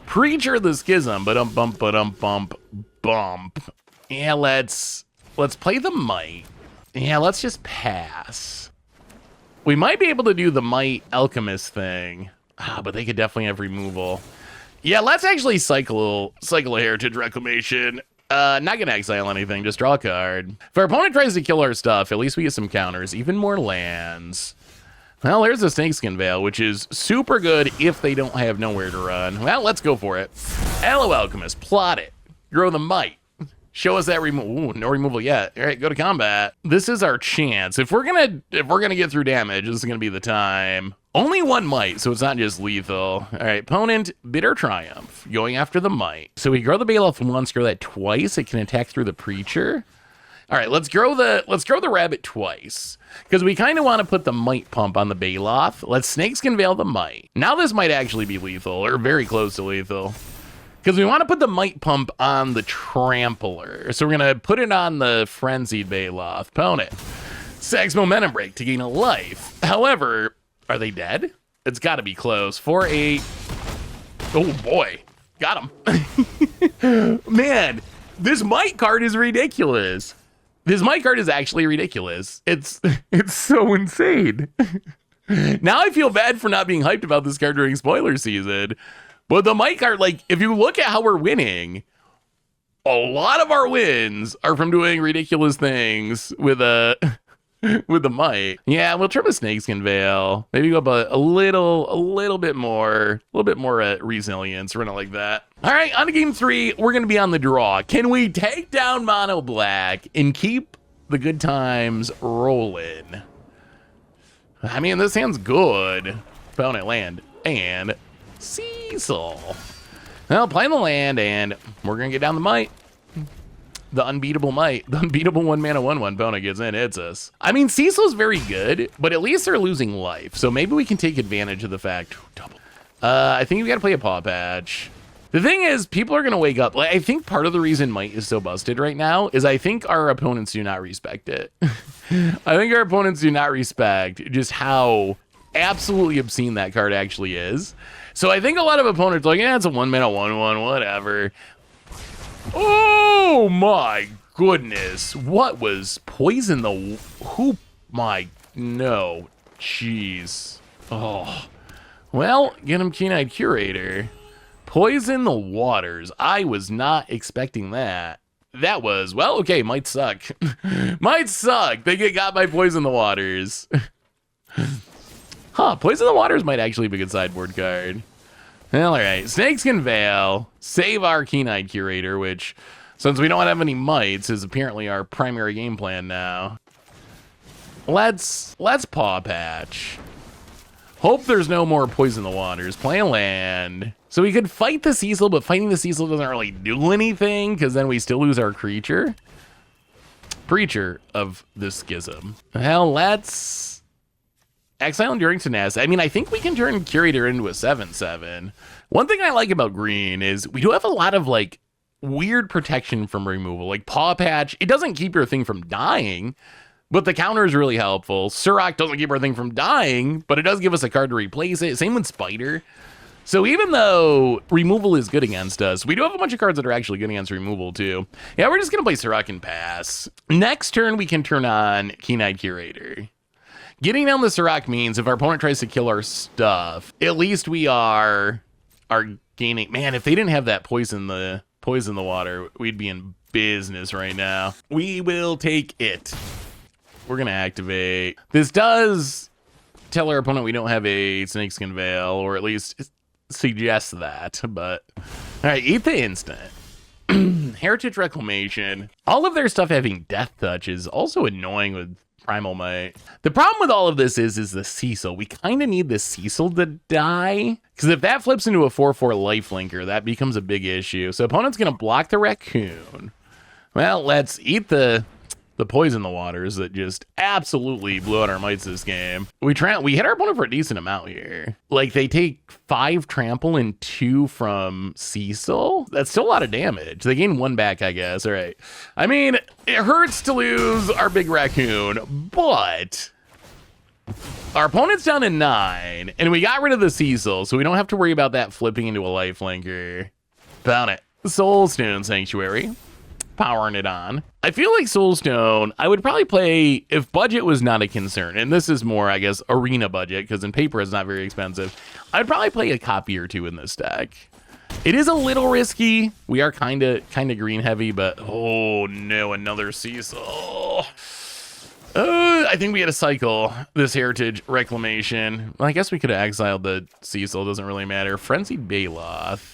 Preacher the Schism, bump. Yeah, let's play the Mite. Yeah, let's just pass. We might be able to do the Mite Alchemist thing. But they could definitely have removal. Yeah, let's actually cycle a Heritage Reclamation. Not gonna exile anything, just draw a card. If our opponent tries to kill our stuff, at least we get some counters, even more lands. Well, there's the Snakeskin Veil, which is super good if they don't have nowhere to run. Well, let's go for it. Hello, Alchemist, plot it. Grow the Mite. Show us that removal. No removal yet. All right, go to combat. This is our chance. If we're gonna get through damage, this is gonna be the time. Only 1 Mite, so it's not just lethal. All right, opponent, Bitter Triumph, going after the Mite. So we grow the Baloth once, grow that twice. It can attack through the Preacher. All right, let's grow the Rabbit twice because we kind of want to put the Mite pump on the Baloth. Let's Snakeskin Veil the Mite. Now this might actually be lethal or very close to lethal. Because we want to put the Mite Pump on the Trampler. So we're going to put it on the Frenzied Baloth. Opponent. Sacks Momentum Break to gain a life. However, are they dead? It's got to be close. 4-8. Oh, boy. Got him. Man, this Mite card is ridiculous. This Mite card is actually ridiculous. It's so insane. Now I feel bad for not being hyped about this card during spoiler season. But the Mite card, like, if you look at how we're winning, a lot of our wins are from doing ridiculous things with a with the Mite. Yeah, we'll trip a Snakeskin Veil. Maybe go up a little bit more resilience. We're gonna like that. All right, on to game 3. We're gonna be on the draw. Can we take down Mono Black and keep the good times rolling? I mean, this hand's good. Opponent land and Cecil. Well, playing the land, and we're gonna get down the Mite. The unbeatable Mite. The unbeatable 1-mana 1/1 Bona gets in, hits us. I mean, Cecil's very good, but at least they're losing life, so maybe we can take advantage of the fact. Double. I think we gotta play a Paw Patch. The thing is, people are gonna wake up. Like, I think part of the reason Mite is so busted right now is I think our opponents do not respect it. I think our opponents do not respect just how absolutely obscene that card actually is. So I think a lot of opponents are like, yeah, it's a 1-mana 1/1, whatever. Oh my goodness. What was poison the who? My no. Jeez. Oh. Well, get him Keen-Eyed Curator. Poison the waters. I was not expecting that. That was, well, okay, might suck. Might suck. They get got by Poison the Waters. Huh, Poison the Waters might actually be a good sideboard card. Well, all right, Snakeskin Veil, save our Keen-Eyed Curator, which, since we don't have any Mites, is apparently our primary game plan now. Let's Paw Patch. Hope there's no more Poison the Waters. Play a land. So we could fight the Cecil, but fighting the Cecil doesn't really do anything, because then we still lose our creature. Preacher of the Schism. Well, let's exile Enduring Tenacity. I mean, I think we can turn Curator into a 7/7. One thing I like about green is we do have a lot of, like, weird protection from removal. Like, Paw Patch, it doesn't keep your thing from dying, but the counter is really helpful. Surrak doesn't keep our thing from dying, but it does give us a card to replace it. Same with Spider. So even though removal is good against us, we do have a bunch of cards that are actually good against removal, too. Yeah, we're just going to play Surrak and pass. Next turn, we can turn on Keen-Eyed Curator. Getting down the Surrak means if our opponent tries to kill our stuff, at least we are gaining. Man, if they didn't have that poison the water, we'd be in business right now. We will take it. We're gonna activate. This does tell our opponent we don't have a Snakeskin Veil, or at least suggest that. But all right, eat the instant. Heritage Reclamation. All of their stuff having Death Touch is also annoying with Primal Mite. The problem with all of this is the Cecil. We kind of need the Cecil to die, because if that flips into a 4/4 lifelinker, that becomes a big issue. So opponent's going to block the Raccoon. Well, let's eat the Poison the Waters that just absolutely blew out our Mites this game. We hit our opponent for a decent amount here. Like, they take 5 trample and 2 from Cecil. That's still a lot of damage. They gain 1 back, I guess. All right. I mean, it hurts to lose our big Raccoon, but our opponent's down to 9, and we got rid of the Cecil, so we don't have to worry about that flipping into a lifelinker. Found it. Soulstone Sanctuary. Powering it on. I feel like Soulstone, I would probably play, if budget was not a concern, and this is more, I guess, arena budget, because in paper it's not very expensive, I'd probably play a copy or 2 in this deck. It is a little risky. We are kind of green heavy, but oh no, another Cecil. I think we had to cycle this Heritage Reclamation. Well, I guess we could have exiled the Cecil, doesn't really matter. Frenzied Baloth.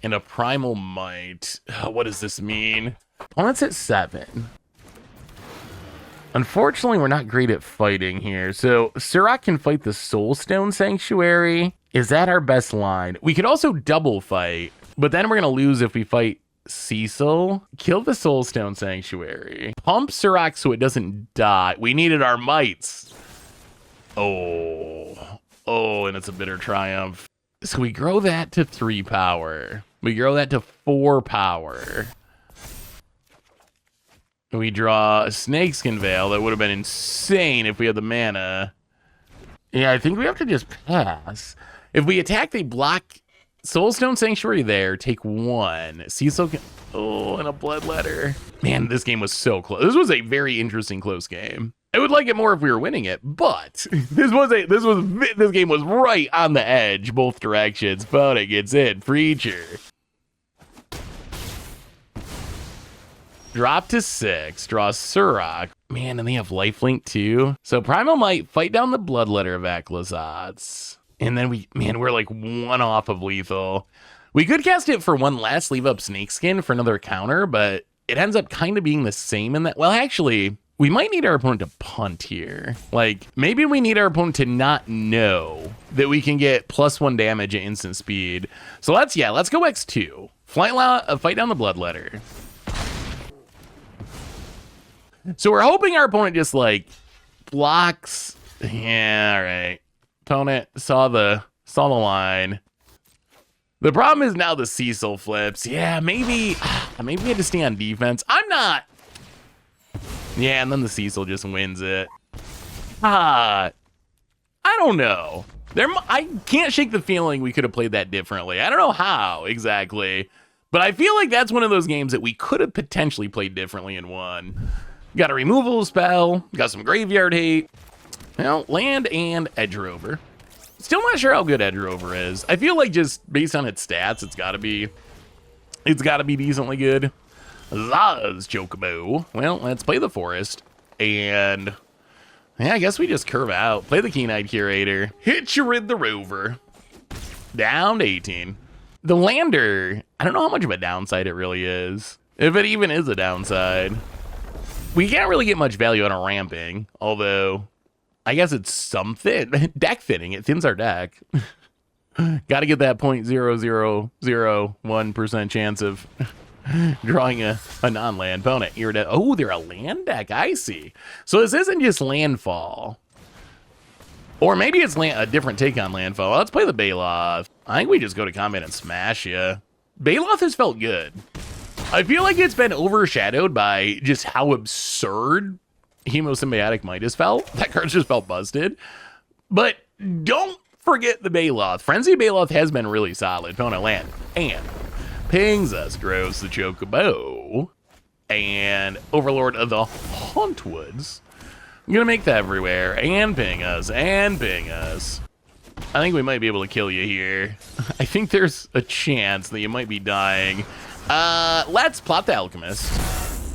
And a Primal Mite. What does this mean? Opponent's at 7. Unfortunately, we're not great at fighting here. So Surrak can fight the Soulstone Sanctuary. Is that our best line? We could also double fight, but then we're going to lose if we fight Cecil. Kill the Soulstone Sanctuary. Pump Surrak so it doesn't die. We needed our Mites. Oh, and it's a bitter triumph. So we grow that to 3 power. We grow that to 4 power. We draw a Snakeskin Veil. That would have been insane if we had the mana. Yeah, I think we have to just pass. If we attack, they block Soulstone Sanctuary there. Take 1. Cecil can... Oh, and a Bloodletter. Man, this game was so close. This was a very interesting close game. I would like it more if we were winning it, but this game was right on the edge, both directions. But it gets in. Preacher. Drop to 6. Draw Surrak. Man, and they have lifelink too. So Primal might fight down the Bloodletter of Akhlazats. And then we're like one off of lethal. We could cast it for one less, leave up Snakeskin for another counter, but it ends up kind of being the same in that. Well, actually, we might need our opponent to punt here. Like, maybe we need our opponent to not know that we can get +1 damage at instant speed. So let's go X2. Fight down the Bloodletter. So we're hoping our opponent just, like, blocks. Yeah, all right. Opponent saw the line. The problem is now the Cecil flips. Yeah, maybe we had to stay on defense. I'm not. Yeah, and then the Cecil just wins it. I don't know. I can't shake the feeling we could have played that differently. I don't know how exactly, but I feel like that's one of those games that we could have potentially played differently and won. Got a removal spell, got some graveyard hate. Well, land and Edge Rover. Still not sure how good Edge Rover is. I feel like just based on its stats, it's gotta be decently good. Zaz Chocobo. Well, let's play the Forest. And yeah, I guess we just curve out. Play the Keen-Eyed Curator. Hit you with the Rover. Down to 18. The Lander, I don't know how much of a downside it really is. If it even is a downside. We can't really get much value on a ramping, although I guess it's something. Deck thinning. It thins our deck. Got to get that 0.0001% chance of drawing a non-land opponent. Oh, they're a land deck. I see. So this isn't just landfall. Or maybe it's a different take on landfall. Let's play the Baloth. I think we just go to combat and smash ya. Baloth has felt good. I feel like it's been overshadowed by just how absurd Hemosymbiotic Midas felt. That card just felt busted. But don't forget the Baloth. Frenzy Baloth has been really solid. Opponent land. And pings us, grows the Chocobo. And Overlord of the Hauntwoods. I'm gonna make that everywhere. And ping us. And ping us. I think we might be able to kill you here. I think there's a chance that you might be dying. Let's plot the Alchemist.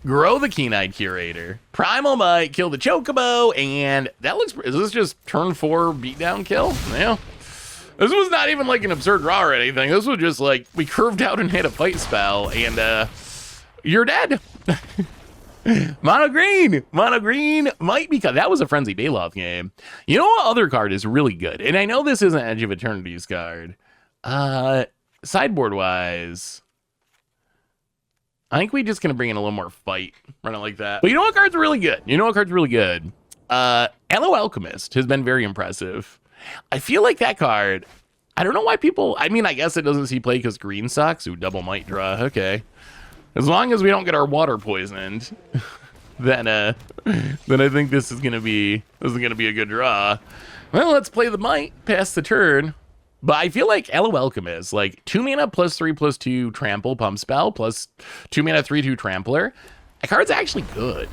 Grow the Keen-Eyed Curator. Primal might kill the Chocobo, and that looks... Is this just turn 4 beatdown kill? Yeah. This was not even like an absurd draw or anything. This was just like, we curved out and hit a fight spell, and you're dead. Mono green might be... That was a Frenzy Baloth game. You know what other card is really good? And I know this isn't Edge of Eternities card. Sideboard-wise... I think we just gonna bring in a little more fight, run it like that. But you know what card's really good? Aloe Alchemist has been very impressive. I feel like that card, I don't know why people, I mean, I guess it doesn't see play because green sucks. Ooh, double might draw, okay. As long as we don't get our water poisoned, then I think this is gonna be a good draw. Well, let's play the might, pass the turn. But I feel like Aloe Alchemist, like 2 mana +3/+2 trample pump spell plus 2 mana 3/2 trampler. That card's actually good.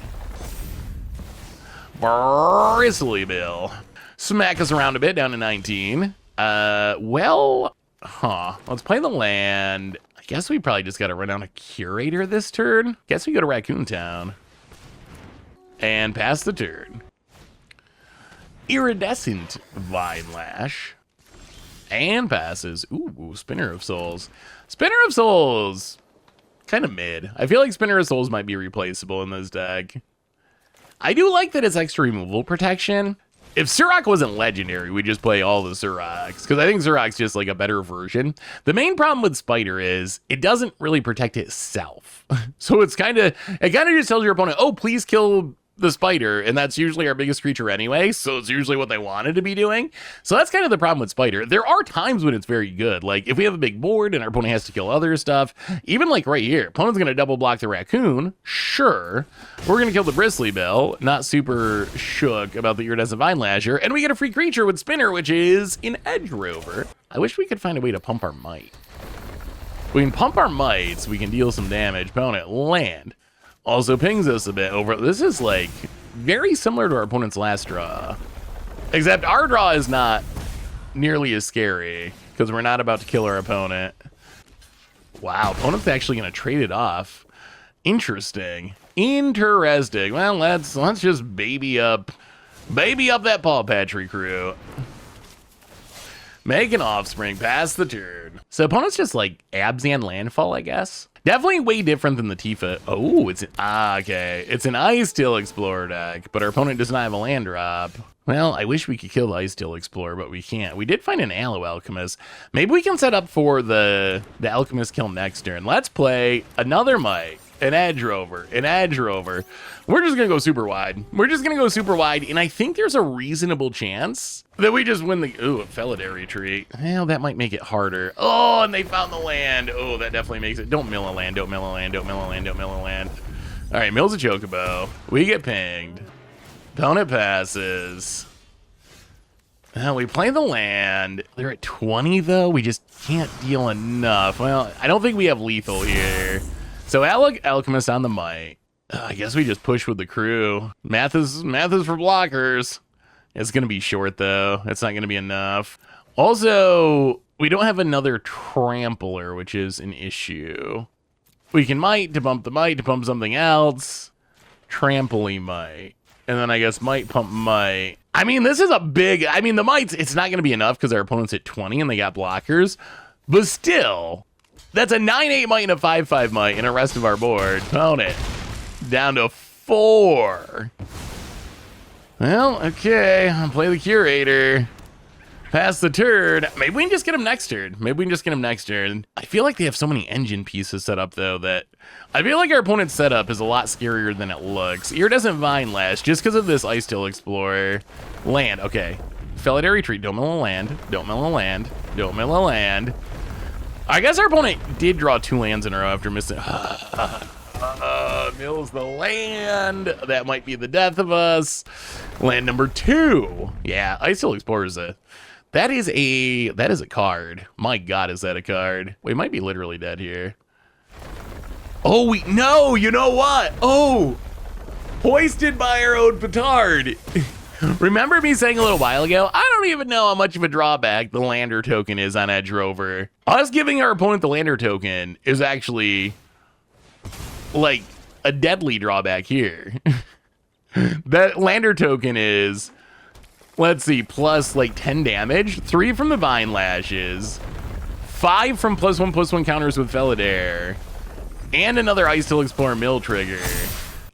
Bristly Bill. Smack us around a bit down to 19. Let's play the land. I guess we probably just got to run down a Curator this turn. Guess we go to Raccoon Town. And pass the turn. Iridescent Vine Lash. And passes. Ooh, Spinner of Souls. Spinner of Souls, kind of mid. I feel like Spinner of Souls might be replaceable in this deck. I do like that it's extra removal protection. If Surrak wasn't legendary, we'd just play all the Surraks, because I think Surrak's just like a better version. The main problem with Spider is it doesn't really protect itself. So it kind of just tells your opponent, oh, please kill the spider, and that's usually our biggest creature anyway, so it's usually what they wanted to be doing. So that's kind of the problem with Spider. There are times when it's very good, like if we have a big board and our opponent has to kill other stuff, even like right here, opponent's gonna double block the Raccoon, sure, we're gonna kill the Bristly Bill, not super shook about the Iridescent Vine Lasher, and we get a free creature with Spinner, which is an Edge Rover. I wish we could find a way to pump our might. We can pump our might so we can deal some damage. Opponent land. Also pings us a bit over. This is like very similar to our opponent's last draw, except our draw is not nearly as scary because we're not about to kill our opponent. Wow, opponent's actually going to trade it off. Interesting. Interesting. Well, let's just baby up that Paw Patry crew. Make an offspring, pass the turn. So opponents just like Abzan Landfall, I guess. Definitely way different than the Tifa. Oh, okay. It's an Ice Steel Explorer deck, but our opponent does not have a land drop. Well, I wish we could kill the Ice Steel Explorer, but we can't. We did find an Aloe Alchemist. Maybe we can set up for the Alchemist kill next turn. Let's play another Mite, an Edge Rover. We're just gonna go super wide. And I think there's a reasonable chance that we just win the, ooh, a Felidar retreat. Well, that might make it harder. Oh, and they found the land. Oh, that definitely makes it, don't mill a land. All right, mills a Chocobo. We get pinged. Opponent passes. Well, we play the land. They're at 20 though. We just can't deal enough. Well, I don't think we have lethal here. So Alchemist on the Mite. I guess we just push with the crew. Math is for blockers. It's gonna be short though. It's not gonna be enough. Also, we don't have another trampler, which is an issue. We can Mite to bump the Mite to pump something else. Trampoline Mite. And then I guess Mite pump Mite. I mean, this is a big, I mean, the Mites, it's not going to be enough because our opponent's at 20 and they got blockers. But still, that's a 9-8 Mite and a 5-5 Mite and the rest of our board. Opponent down to 4. Well, okay, I'll play the Curator. Pass the turn. Maybe we can just get him next turn. I feel like they have so many engine pieces set up, though, that I feel like our opponent's setup is a lot scarier than it looks. Iridescent Vine Lash, just because of this Ice Steel Explorer. Land, okay. Felidar Retreat, don't mill a land. I guess our opponent did draw 2 lands in a row after missing. Mills the land. That might be the death of us. Land number 2. Yeah, Ice Steel Explorer is that is a card. My God, is that a card? We might be literally dead here. Oh, no, you know what? Oh, hoisted by our own petard. Remember me saying a little while ago, I don't even know how much of a drawback the Lander token is on Edge Rover. Us giving our opponent the Lander token is actually like a deadly drawback here. That Lander token is, let's see, plus like 10 damage, 3 from the Vine Lashes, 5 from +1/+1 counters with Felidar, and another Ice Steel Explorer mill trigger.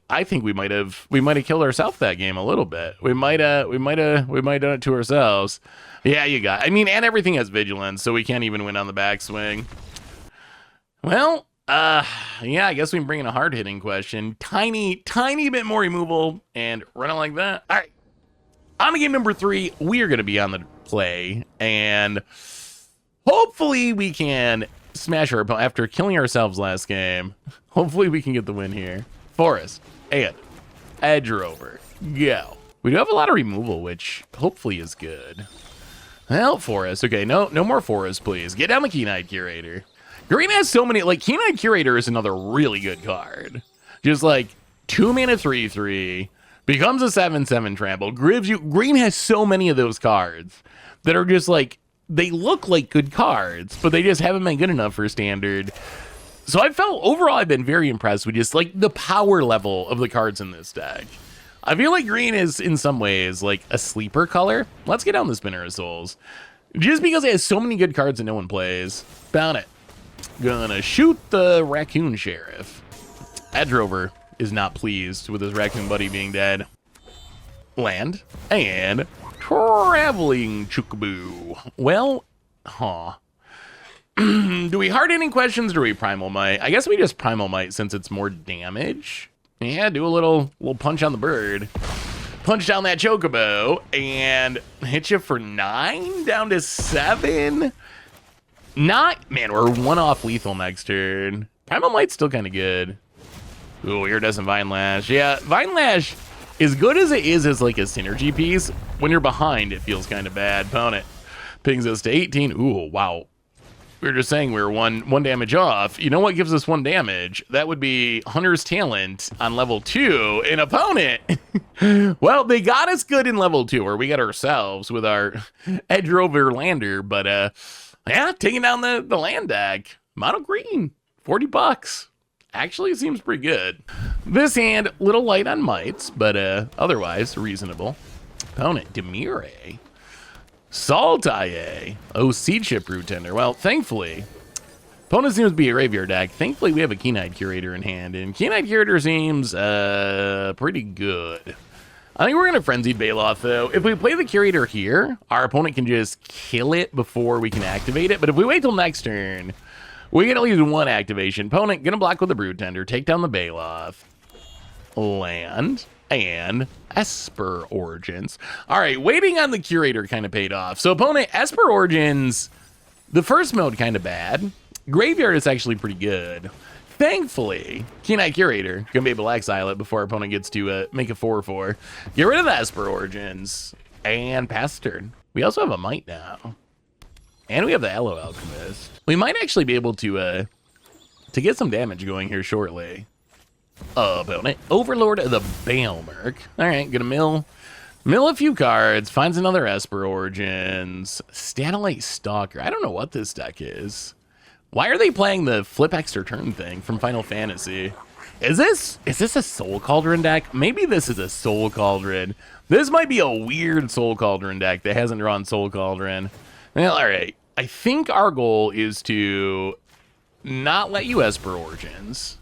I think we might have killed ourselves that game a little bit. We might have done it to ourselves. Yeah, you got. I mean, and everything has vigilance, so we can't even win on the backswing. Well, yeah, I guess we can bring in a hard-hitting question. Tiny bit more removal and run it like that. All right. On to game number 3, we are going to be on the play, and hopefully we can smash our opponent after killing ourselves last game. Hopefully we can get the win here. Forest and Edge Rover. Go. We do have a lot of removal, which hopefully is good. Well, Forest. Okay, no more Forest, please. Get down the Keen-Eyed Curator. Green has so many, like, Keen-Eyed Curator is another really good card. Just like 2 mana 3/3, becomes a 7/7 trample, gives you, Green has so many of those cards that are just like, they look like good cards, but they just haven't been good enough for standard. So I felt, overall, I've been very impressed with just like the power level of the cards in this deck. I feel like Green is in some ways like a sleeper color. Let's get down the Spinner of Souls. Just because it has so many good cards that no one plays. Found it. Gonna shoot the Raccoon Sheriff. Edge Rover is not pleased with his raccoon buddy being dead. Land and Traveling Chocobo. Well, do we hard hitting questions or do we Primal Might? I guess we just Primal Might since it's more damage. Yeah, do a little punch on the bird. Punch down that Chocobo and hit you for 9 down to 7. Man, we're 1 off lethal next turn. Primal Might's still kind of good. Ooh, Iridescent Vine Lash. Yeah, Vine Lash, as good as it is as like a synergy piece, when you're behind, it feels kind of bad. Opponent pings us to 18. Ooh, wow. We were just saying we were one damage off. You know what gives us 1 damage? That would be Hunter's Talent on level 2. An opponent. Well, they got us good in level 2, or we got ourselves with our Edge Rover Lander, but yeah, taking down the land deck. Mono green, $40. actually seems pretty good. This hand, little light on mites, but otherwise reasonable. Opponent, Demire. Saltaye. Oh, Seed Ship Root Tender. Well, thankfully, opponent seems to be a graveyard deck. Thankfully, we have a Keen-Eyed Curator in hand, and Keen-Eyed Curator seems pretty good. I think we're going to Frenzied Baloth, though. If we play the Curator here, our opponent can just kill it before we can activate it. But if we wait till next turn, we get at least one activation. Opponent going to block with the Brood Tender, take down the Baloth, land, and Esper Origins. All right, waiting on the Curator kind of paid off. So opponent, Esper Origins, the first mode kind of bad. Graveyard is actually pretty good. Thankfully, Keen-Eyed Curator gonna be able to exile it before our opponent gets to make a 4/4. Get rid of the Esper Origins and pass the turn. We also have a Mite now, and we have the Aloe Alchemist. We might actually be able to get some damage going here shortly. Opponent, Overlord of the Baelmerk. All right, gonna mill a few cards. Finds another Esper Origins. Statellite Stalker. I don't know what this deck is. Why are they playing the flip extra turn thing from Final Fantasy? Is this a Soul Cauldron deck? Maybe this is a Soul Cauldron. This might be a weird Soul Cauldron deck that hasn't drawn Soul Cauldron. Well, all right. I think our goal is to not let you Esper Origins.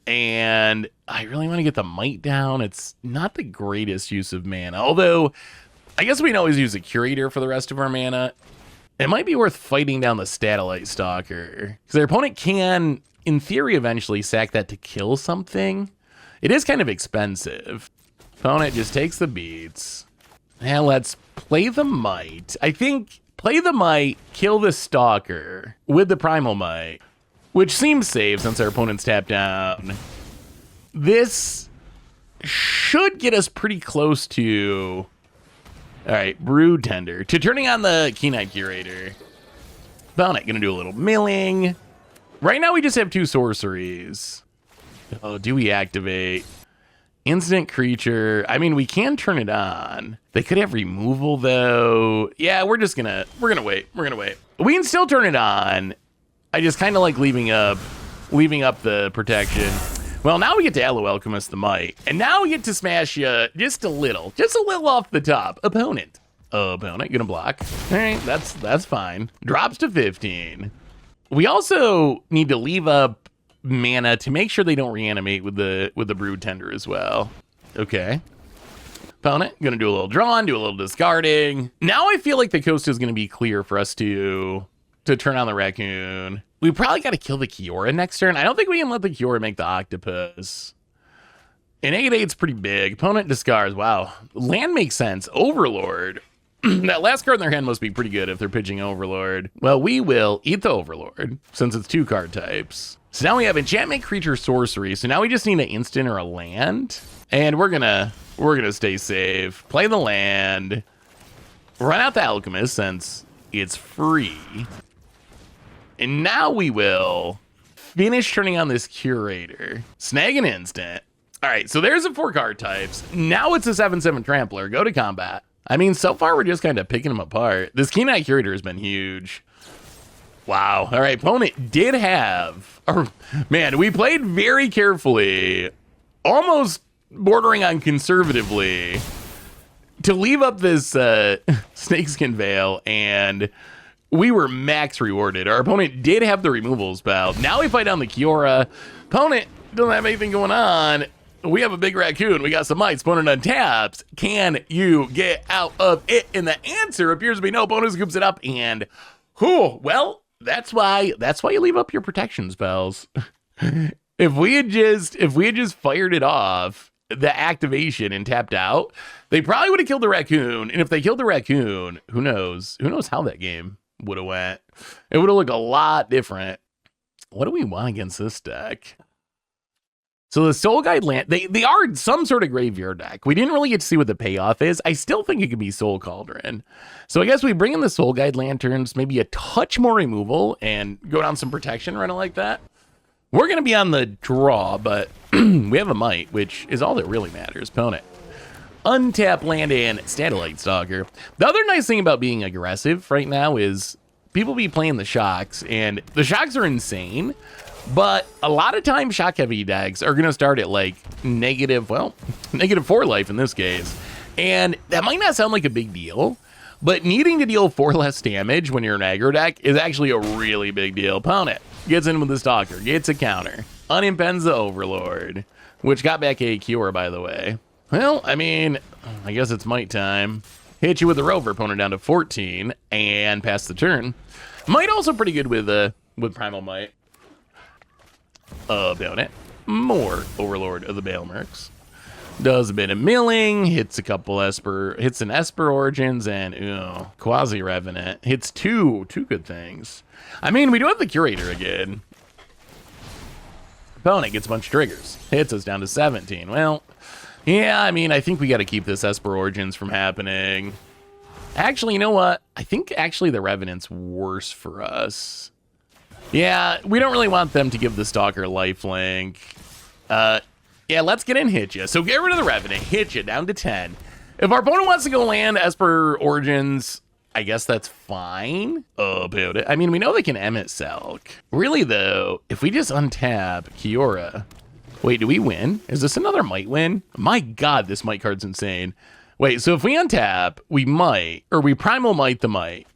And I really want to get the Mite down. It's not the greatest use of mana. Although, I guess we can always use a Curator for the rest of our mana. It might be worth fighting down the Statellite Stalker, because their opponent can, in theory, eventually sack that to kill something. It is kind of expensive. Opponent just takes the beats. And let's play the Mite. I think play the Mite, kill the Stalker with the Primal Mite, which seems safe since our opponent's tapped down. This should get us pretty close to... All right, Brood Tender. To turning on the Keen-Eyed Curator. Opponent gonna do a little milling. Right now we just have 2 sorceries. Oh, do we activate? Instant creature. I mean, we can turn it on. They could have removal though. Yeah, we're gonna wait. We can still turn it on. I just kind of like leaving up the protection. Well, now we get to Aloe Alchemist the Mite, and now we get to smash just a little off the top. Opponent gonna block. All right, that's fine. Drops to 15. We also need to leave up mana to make sure they don't reanimate with the Brood Tender as well. Okay. Opponent gonna do a little drawing, do a little discarding. Now I feel like the coast is gonna be clear for us to turn on the Raccoon. We probably got to kill the Kiora next turn. I don't think we can let the Kiora make the Octopus. And 8/8's pretty big. Opponent discards. Wow. Land makes sense. Overlord. That last card in their hand must be pretty good if they're pitching Overlord. Well, we will eat the Overlord since it's 2 card types. So now we have enchantment, creature, sorcery. So now we just need an instant or a land. And we're gonna stay safe. Play the land. Run out the Alchemist since it's free. And now we will finish turning on this Curator. Snag an instant. All right, so there's the 4 card types. Now it's a 7/7 Trampler. Go to combat. I mean, so far we're just kind of picking them apart. This Keen-Eyed Curator has been huge. Wow. All right, opponent did have... man, we played very carefully, almost bordering on conservatively, to leave up this Snakeskin Veil, and... we were max rewarded. Our opponent did have the removal spell. Now we fight down the Kiora. Opponent doesn't have anything going on. We have a big Raccoon. We got some Mites. Opponent untaps. Can you get out of it? And the answer appears to be no. Opponent scoops it up, and well, that's why you leave up your protection spells. If we had just fired it off, the activation, and tapped out, they probably would have killed the Raccoon. And if they killed the Raccoon, who knows how that game would have went. It would have looked a lot different. What do we want against this deck? So the Soul Guide land, they are some sort of graveyard deck. We didn't really get to see what the payoff is. I still think it could be Soul Cauldron. So I guess we bring in the Soul Guide Lanterns, maybe a touch more removal, and go down some protection running like that. We're going to be on the draw, but we have a Mite, which is all that really matters. Opponent. Untap land and Statellite Stalker. The other nice thing about being aggressive right now is people be playing the Shocks, and the Shocks are insane, But a lot of times shock heavy decks are going to start at like -4 life in this case. And that might not sound like a big deal, but needing to deal 4 less damage when you're an aggro deck is actually a really big deal. Opponent gets in with the Stalker, gets a counter, unimpends the Overlord, which got back a Kiora, by the way. Well, I mean, I guess it's Mite time. Hit you with the Rover, opponent down to 14, and pass the turn. Mite also pretty good with Primal Mite. Opponent, more Overlord of the Baelmerks. Does a bit of milling, hits a couple hits an Esper Origins, and Quasi Revenant. Hits two good things. I mean, we do have the Curator again. Opponent gets a bunch of triggers. Hits us down to 17. Well, yeah, I mean, I think we got to keep this Esper Origins from happening. Actually, you know what? I think actually the Revenant's worse for us. Yeah, we don't really want them to give the Stalker lifelink. Yeah, let's get in hit you. So get rid of the Revenant, hit you down to 10. If our opponent wants to go land Esper Origins, I guess that's fine about it. I mean, we know they can Emmet Selk. Really, though, if we just untap Kiora. Wait, do we win? Is this another Mite win? My God, this Mite card's insane. Wait, so if we untap, we Primal Mite the Mite.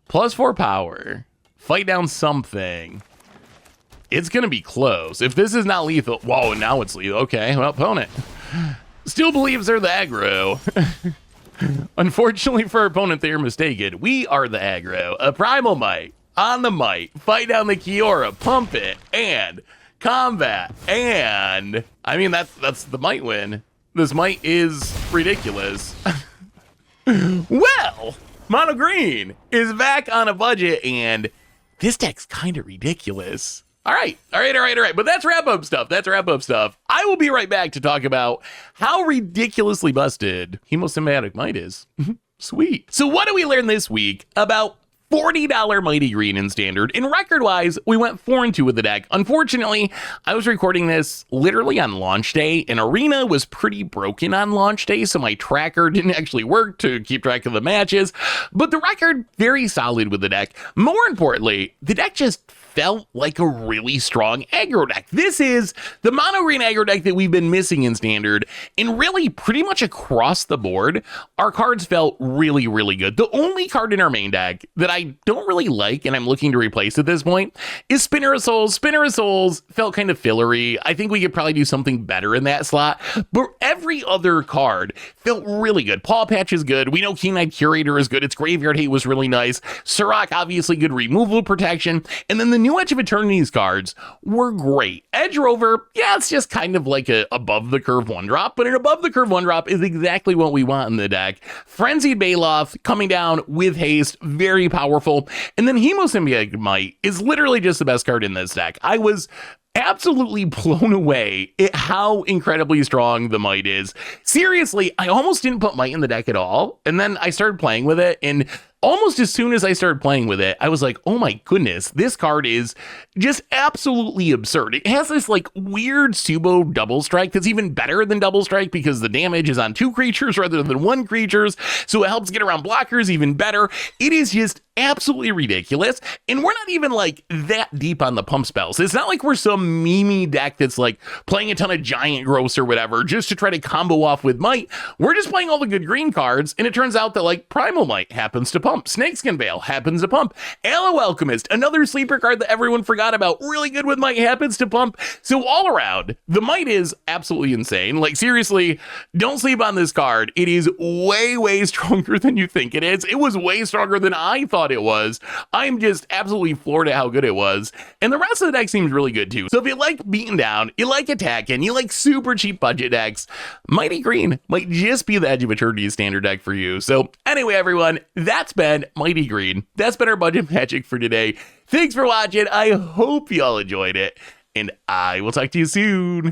+4 power. Fight down something. It's going to be close. If this is not lethal... Whoa, now it's lethal. Okay, well, opponent still believes they're the aggro. Unfortunately for our opponent, they are mistaken. We are the aggro. A Primal Mite on the Mite. Fight down the Kiora. Pump it. And combat. And... I mean, that's the Mite win. This Mite is ridiculous. Well, Mono Green is back on a budget, and this deck's kind of ridiculous. All right. But that's wrap-up stuff. I will be right back to talk about how ridiculously busted Hemosymbiotic Mite is. Sweet. So what did we learn this week about $40 Mite-y Green in Standard? In record-wise, we went 4-2 with the deck. Unfortunately, I was recording this literally on launch day, and Arena was pretty broken on launch day, so my tracker didn't actually work to keep track of the matches. But the record, very solid with the deck. More importantly, the deck just felt like a really strong aggro deck. This is the mono green aggro deck that we've been missing in Standard, and really pretty much across the board, our cards felt really, really good. The only card in our main deck that I don't really like and I'm looking to replace at this point is Spinner of Souls. Spinner of Souls felt kind of fillery. I think we could probably do something better in that slot, but every other card felt really good. Paw Patch is good. We know Keen-Eyed Curator is good. Its Graveyard Hate was really nice. Surrak, obviously good removal protection. And then the new Edge of Eternities cards were great. Edge Rover, yeah, it's just kind of like a above the curve 1-drop, but an above the curve 1-drop is exactly what we want in the deck. Frenzied Baloth coming down with haste, very powerful. And then Hemosymbiotic Mite is literally just the best card in this deck. I was absolutely blown away at how incredibly strong the Mite is. Seriously, I almost didn't put Mite in the deck at all, and then I started playing with it, and almost as soon as I started playing with it, I was like, oh my goodness, this card is just absolutely absurd. It has this like weird Subo double strike that's even better than double strike because the damage is on 2 creatures rather than 1 creatures, so it helps get around blockers even better. It is just absolutely ridiculous, and we're not even like that deep on the pump spells. It's not like we're some meme deck that's like playing a ton of Giant Gross or whatever just to try to combo off with Mite. We're just playing all the good green cards, and it turns out that like Primal Mite happens to pump, Snakeskin Veil happens to pump, Aloe Alchemist, another sleeper card that everyone forgot about, really good with Mite, happens to pump. So all around, the Mite is absolutely insane. Like seriously, don't sleep on this card. It is way stronger than you think it is. It was way stronger than I thought it was. I'm just absolutely floored at how good it was. And the rest of the deck seems really good too. So if you like beating down, you like attacking, you like super cheap budget decks, Mite-y Green might just be the Edge of Eternities standard deck for you. So anyway, everyone, that's been Mite-y Green. That's been our budget magic for today. Thanks for watching. I hope you all enjoyed it, and I will talk to you soon.